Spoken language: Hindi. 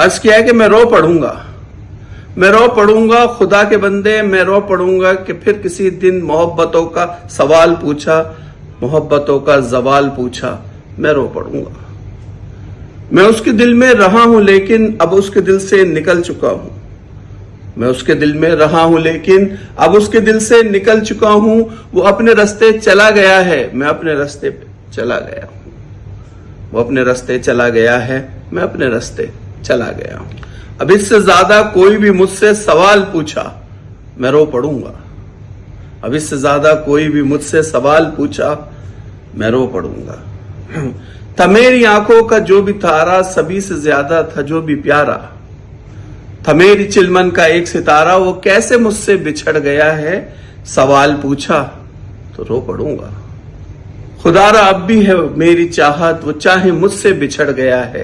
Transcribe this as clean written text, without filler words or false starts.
अर्ज किया है कि मैं रो पड़ूंगा, मैं रो पड़ूंगा खुदा के बंदे, मैं रो पड़ूंगा कि फिर किसी दिन मोहब्बतों का सवाल पूछा, मोहब्बतों का जवाल पूछा, मैं रो पड़ूंगा। मैं उसके दिल में रहा हूं लेकिन अब उसके दिल से निकल चुका हूं। मैं उसके दिल में रहा हूं लेकिन अब उसके दिल से निकल चुका हूं। वो अपने रास्ते चला गया है, मैं अपने रास्ते पे चला गया हूं। वो अपने रास्ते चला गया है, मैं अपने रास्ते चला गया हूं। अब इससे ज्यादा कोई भी मुझसे सवाल पूछा, मैं रो पड़ूंगा। अब इससे ज्यादा कोई भी मुझसे सवाल पूछा, मैं रो पड़ूंगा। था मेरी आंखों का जो भी तारा, सभी से ज्यादा था जो भी प्यारा। था मेरी चिलमन का एक सितारा, वो कैसे मुझसे बिछड़ गया है। सवाल पूछा तो रो पड़ूंगा। खुदारा अब भी है मेरी चाहत, वो चाहे मुझसे बिछड़ गया है।